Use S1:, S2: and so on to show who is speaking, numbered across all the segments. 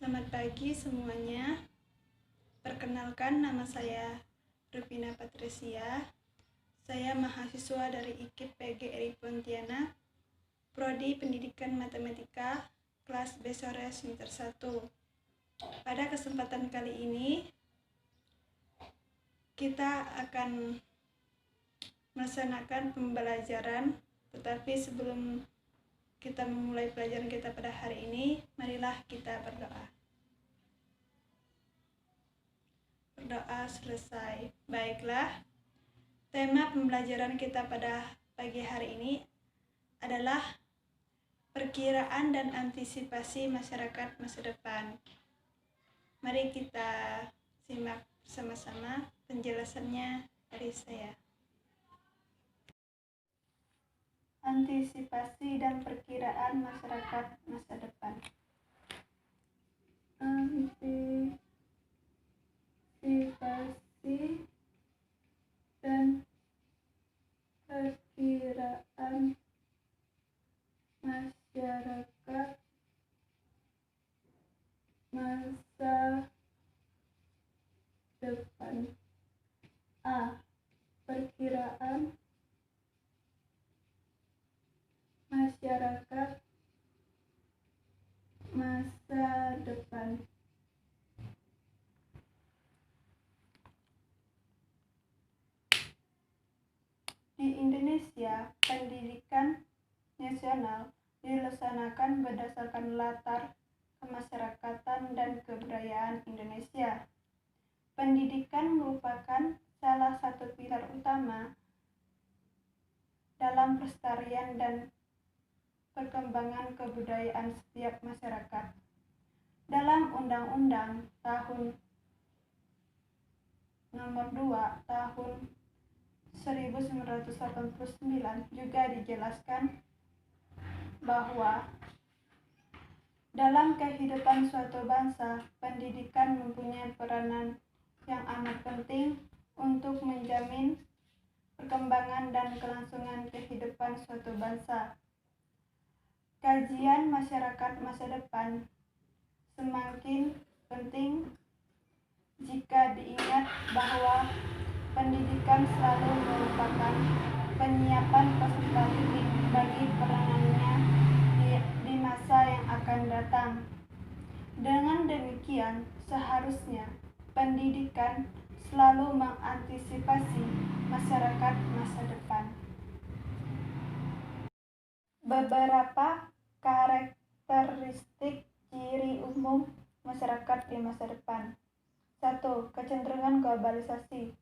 S1: Selamat pagi semuanya. Perkenalkan, nama saya Rufina Patricia. Saya mahasiswa dari IKIP PGRI Pontianak, Prodi Pendidikan Matematika, kelas B sore semester 1. Pada kesempatan kali ini, kita akan melaksanakan pembelajaran, tetapi sebelum kita memulai pelajaran kita pada hari ini, marilah kita berdoa. Berdoa selesai. Baiklah, tema pembelajaran kita pada pagi hari ini adalah perkiraan dan antisipasi masyarakat masa depan. Mari kita simak sama-sama penjelasannya dari saya. Antisipasi dan perkiraan masyarakat masa depan. Antisipasi dan perkiraan masyarakat masa depan. A. Perkiraan masyarakat masa depan. Di Indonesia, pendidikan nasional dilaksanakan berdasarkan latar kemasyarakatan dan kebudayaan Indonesia. Pendidikan merupakan salah satu pilar utama dalam pelestarian dan perkembangan kebudayaan setiap masyarakat. Dalam Undang-Undang Tahun Nomor 2 Tahun 1989 juga dijelaskan bahwa dalam kehidupan suatu bangsa, pendidikan mempunyai peranan yang amat penting untuk menjamin perkembangan dan kelangsungan kehidupan suatu bangsa. Kajian masyarakat masa depan semakin penting jika diingat bahwa pendidikan selalu merupakan penyiapan peserta didik bagi peranannya di masa yang akan datang. Dengan demikian, seharusnya pendidikan selalu mengantisipasi masyarakat masa depan. Beberapa karakteristik ciri umum masyarakat di masa depan. 1. Kecenderungan globalisasi.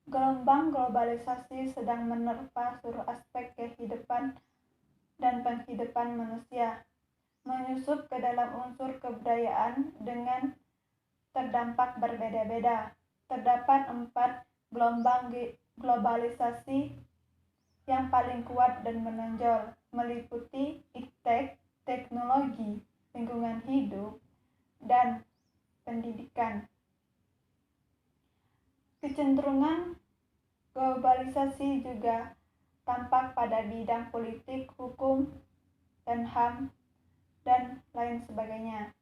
S1: Gelombang globalisasi sedang menerpa seluruh aspek kehidupan dan penghidupan manusia, menyusup ke dalam unsur kebudayaan dengan terdampak berbeda-beda. Terdapat 4 gelombang globalisasi yang paling kuat dan menonjol, meliputi iptek, teknologi, lingkungan hidup, dan pendidikan. Kecenderungan globalisasi juga tampak pada bidang politik, hukum, dan HAM, dan lain sebagainya.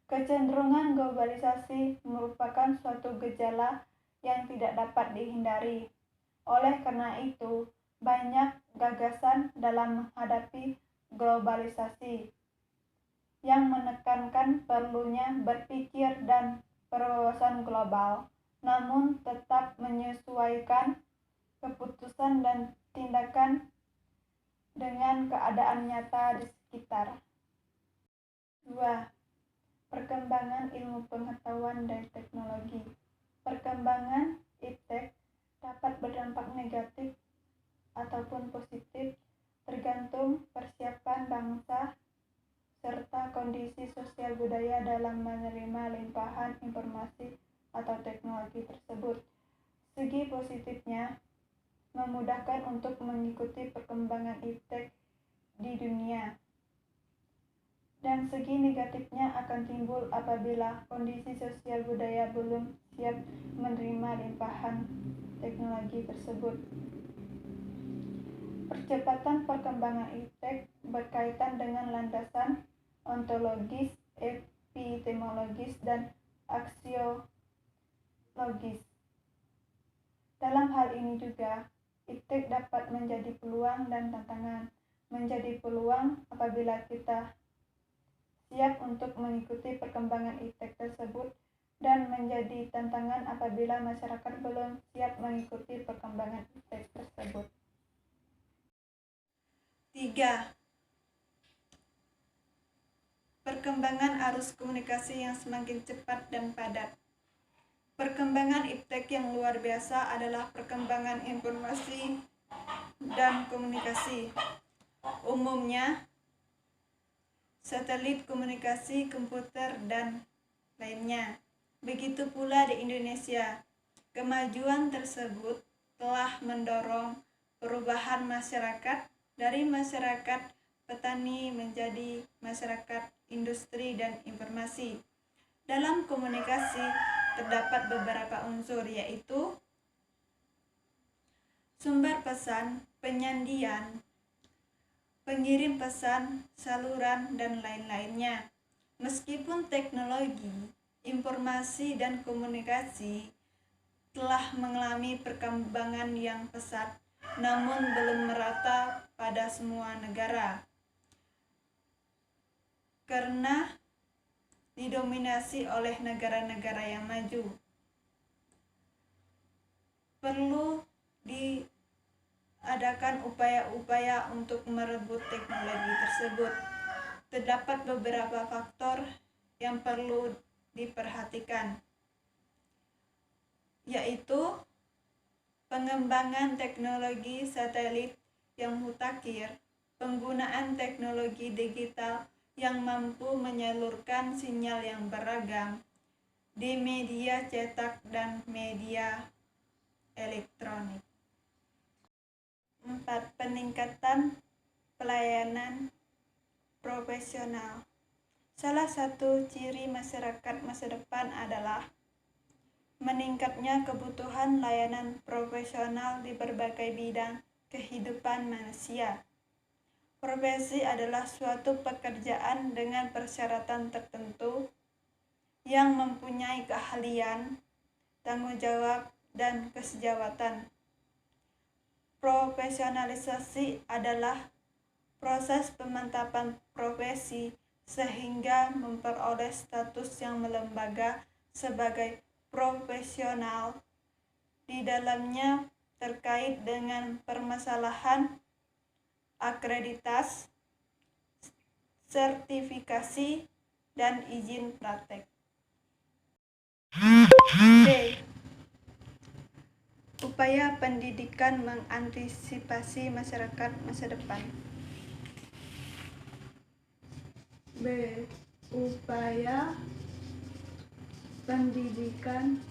S1: Kecenderungan globalisasi merupakan suatu gejala yang tidak dapat dihindari. Oleh karena itu, banyak gagasan dalam menghadapi globalisasi yang menekankan perlunya berpikir dan berwawasan global, namun tetap menyesuaikan keputusan dan tindakan dengan keadaan nyata di sekitar. 2. Perkembangan ilmu pengetahuan dan teknologi. Perkembangan iptek dapat berdampak negatif ataupun positif tergantung persiapan bangsa serta kondisi sosial budaya dalam menerima limpahan informasi atau teknologi tersebut. Segi positifnya memudahkan untuk mengikuti perkembangan iptek di dunia, dan segi negatifnya akan timbul apabila kondisi sosial budaya belum siap menerima limpahan teknologi tersebut. Percepatan perkembangan iptek berkaitan dengan landasan ontologis, epistemologis, dan aksiologis. Dalam hal ini juga, iptek dapat menjadi peluang dan tantangan. Menjadi peluang apabila kita siap untuk mengikuti perkembangan iptek tersebut, dan menjadi tantangan apabila masyarakat belum siap mengikuti perkembangan iptek tersebut. 3. Perkembangan arus komunikasi yang semakin cepat dan padat. Perkembangan iptek yang luar biasa adalah perkembangan informasi dan komunikasi. Umumnya, satelit komunikasi, komputer, dan lainnya. Begitu pula di Indonesia. Kemajuan tersebut telah mendorong perubahan masyarakat dari masyarakat petani menjadi masyarakat industri dan informasi. Dalam komunikasi terdapat beberapa unsur, yaitu sumber pesan, penyandian, pengirim pesan, saluran, dan lain-lainnya. Meskipun teknologi, informasi, dan komunikasi telah mengalami perkembangan yang pesat, namun belum merata pada semua negara. Karena didominasi oleh negara-negara yang maju. Perlu diadakan upaya-upaya untuk merebut teknologi tersebut. Terdapat beberapa faktor yang perlu diperhatikan, yaitu pengembangan teknologi satelit yang mutakhir, penggunaan teknologi digital yang mampu menyalurkan sinyal yang beragam di media cetak dan media elektronik. 4. Peningkatan pelayanan profesional. Salah satu ciri masyarakat masa depan adalah meningkatnya kebutuhan layanan profesional di berbagai bidang kehidupan manusia. Profesi adalah suatu pekerjaan dengan persyaratan tertentu yang mempunyai keahlian, tanggung jawab, dan kesejawatan. Profesionalisasi adalah proses pemantapan profesi sehingga memperoleh status yang melembaga sebagai profesional. Di dalamnya terkait dengan permasalahan akreditas, sertifikasi, dan izin praktek. D. Upaya pendidikan mengantisipasi masyarakat masa depan. B. Upaya pendidikan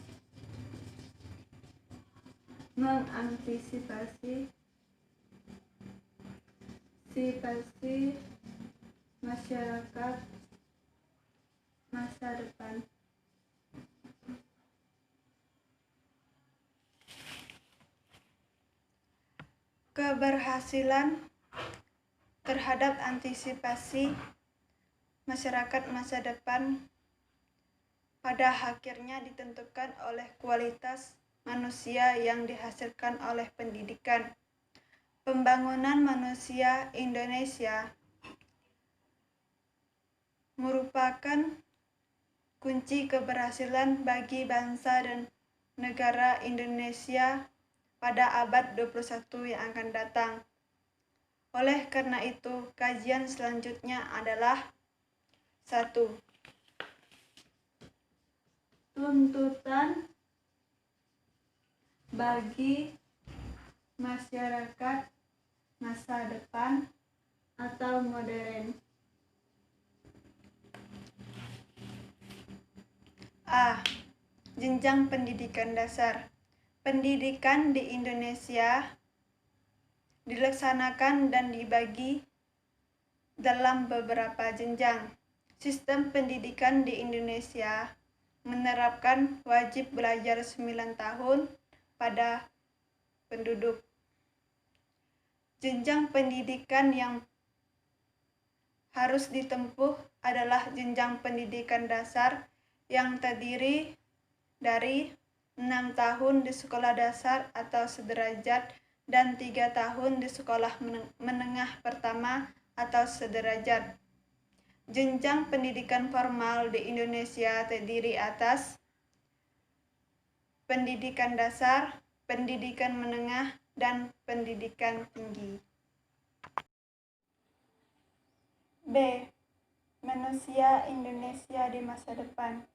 S1: mengantisipasi masyarakat masa depan. Keberhasilan terhadap antisipasi masyarakat masa depan pada akhirnya ditentukan oleh kualitas manusia yang dihasilkan oleh pendidikan. Pembangunan manusia Indonesia merupakan kunci keberhasilan bagi bangsa dan negara Indonesia pada abad 21 yang akan datang. Oleh karena itu, kajian selanjutnya adalah 1. Tuntutan bagi masyarakat masa depan atau modern. A. Jenjang pendidikan dasar. Pendidikan di Indonesia dilaksanakan dan dibagi dalam beberapa jenjang. Sistem pendidikan di Indonesia menerapkan wajib belajar 9 tahun pada penduduk. Jenjang pendidikan yang harus ditempuh adalah jenjang pendidikan dasar yang terdiri dari 6 tahun di sekolah dasar atau sederajat dan 3 tahun di sekolah menengah pertama atau sederajat. Jenjang pendidikan formal di Indonesia terdiri atas pendidikan dasar, pendidikan menengah, dan pendidikan tinggi. B. Manusia Indonesia di masa depan.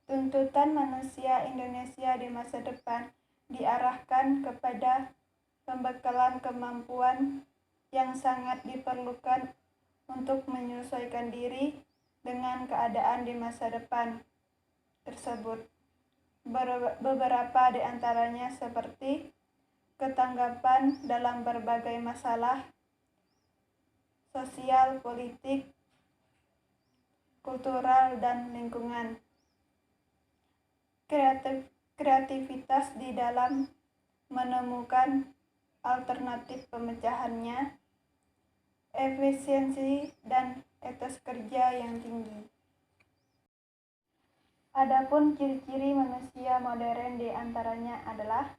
S1: Tuntutan manusia Indonesia di masa depan diarahkan kepada pembekalan kemampuan yang sangat diperlukan untuk menyesuaikan diri dengan keadaan di masa depan tersebut. Beberapa di antaranya seperti ketanggapan dalam berbagai masalah sosial, politik, kultural, dan lingkungan. Kreativitas di dalam menemukan alternatif pemecahannya, efisiensi dan etos kerja yang tinggi. Adapun ciri-ciri manusia modern di antaranya adalah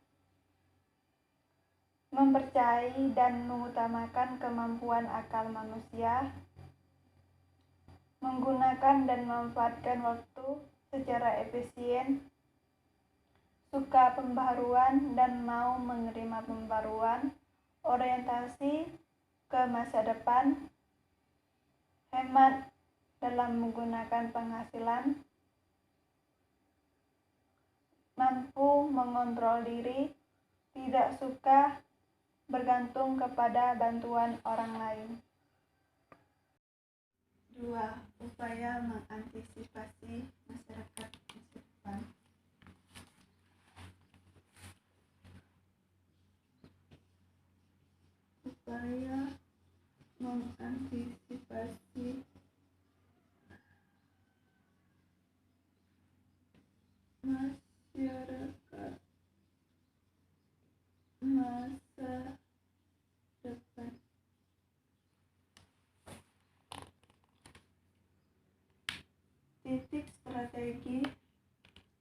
S1: mempercayai dan mengutamakan kemampuan akal manusia, menggunakan dan memanfaatkan waktu secara efisien, suka pembaharuan dan mau menerima pembaruan, orientasi ke masa depan, hemat dalam menggunakan penghasilan, mampu mengontrol diri, tidak suka bergantung kepada bantuan orang lain. 2. Upaya mengantisipasi masyarakat masa depan. Upaya mengantisipasi masyarakat masa depan. Titik strategi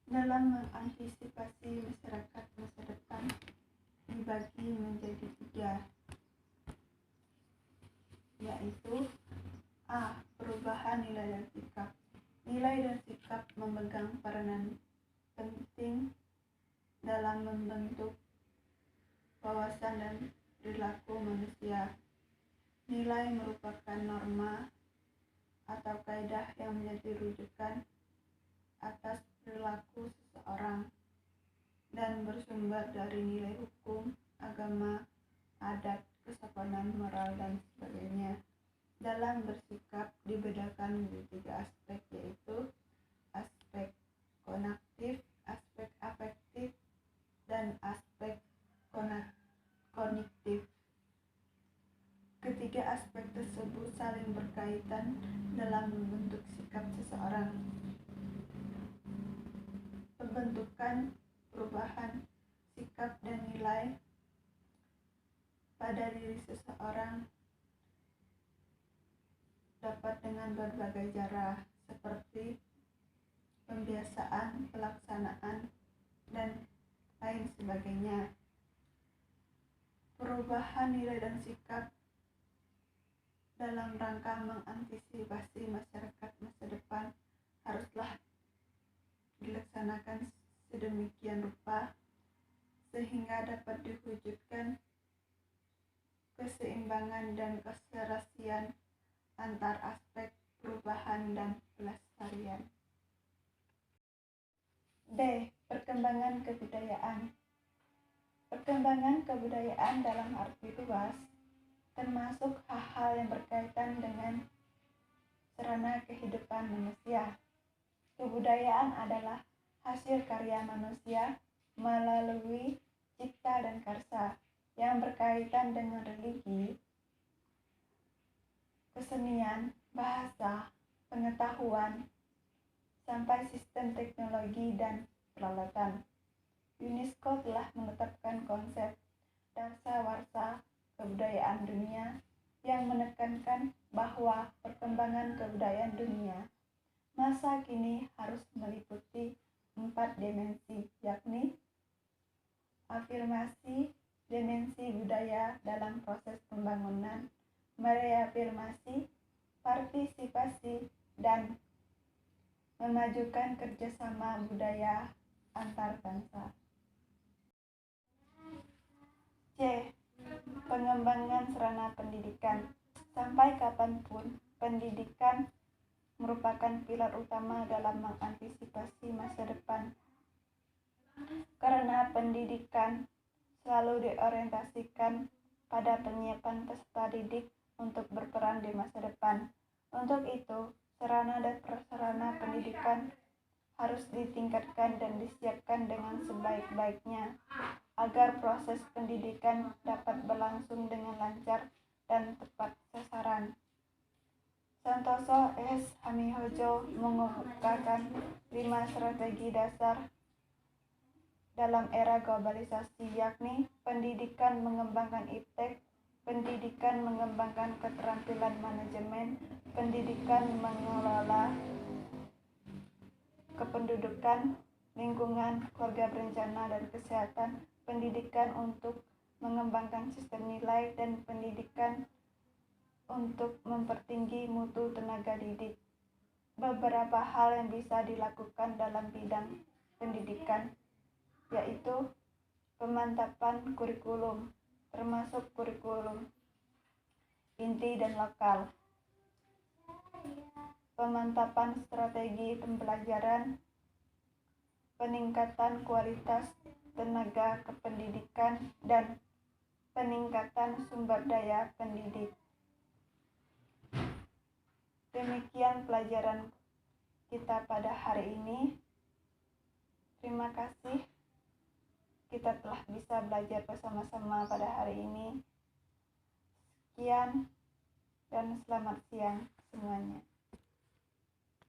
S1: dalam mengantisipasi masyarakat masa depan dibagi menjadi 3, yaitu A. Perubahan nilai dan sikap. Nilai dan sikap memegang peranan penting dalam membentuk wawasan dan perilaku manusia. Nilai merupakan norma atau kaidah yang menjadi rujukan atas perilaku seseorang dan bersumber dari nilai hukum, agama, adat, kesopanan, moral, dan sebagainya. Dalam bersikap dibedakan menjadi 3 aspek, yaitu aspek kognitif, aspek afektif, dan aspek kognitif. Ketiga aspek tersebut saling berkaitan dalam membentuk sikap seseorang. Pembentukan, perubahan, sikap, dan nilai pada diri seseorang dapat dengan berbagai cara, seperti pembiasaan, pelaksanaan, dan lain sebagainya. Perubahan nilai dan sikap dalam rangka mengantisipasi masyarakat masa depan haruslah dilaksanakan sedemikian rupa sehingga dapat diwujudkan keseimbangan dan keserasian antar aspek perubahan dan pelestarian. D. Perkembangan kebudayaan. Perkembangan kebudayaan dalam arti luas termasuk hal-hal yang berkaitan dengan sarana kehidupan manusia. Kebudayaan adalah hasil karya manusia melalui cipta dan karsa yang berkaitan dengan religi, kesenian, bahasa, pengetahuan, sampai sistem teknologi dan peralatan. UNESCO telah menetapkan konsep dasawarsa kebudayaan dunia yang menekankan bahwa perkembangan kebudayaan dunia masa kini harus meliputi 4 dimensi, yakni afirmasi dimensi budaya dalam proses pembangunan, mereafirmasi, partisipasi, dan memajukan kerjasama budaya antar bangsa. C. Pengembangan sarana pendidikan. Sampai kapanpun, pendidikan merupakan pilar utama dalam mengantisipasi masa depan. Karena pendidikan selalu diorientasikan pada penyiapan peserta didik untuk berperan di masa depan. Untuk itu, sarana dan prasarana pendidikan harus ditingkatkan dan disiapkan dengan sebaik-baiknya agar proses pendidikan dapat berlangsung dengan lancar dan tepat sasaran. Santoso S. Hamihojo mengemukakan 5 strategi dasar dalam era globalisasi, yakni pendidikan mengembangkan iptek, pendidikan mengembangkan keterampilan manajemen, pendidikan mengelola kependudukan, lingkungan, keluarga berencana, dan kesehatan, pendidikan untuk mengembangkan sistem nilai, dan pendidikan untuk mempertinggi mutu tenaga didik. Beberapa hal yang bisa dilakukan dalam bidang pendidikan yaitu pemantapan kurikulum, termasuk kurikulum inti dan lokal, pemantapan strategi pembelajaran, peningkatan kualitas tenaga kependidikan, dan peningkatan sumber daya pendidik. Demikian pelajaran kita pada hari ini. Terima kasih. Kita telah bisa belajar bersama-sama pada hari ini. Sekian dan selamat siang semuanya.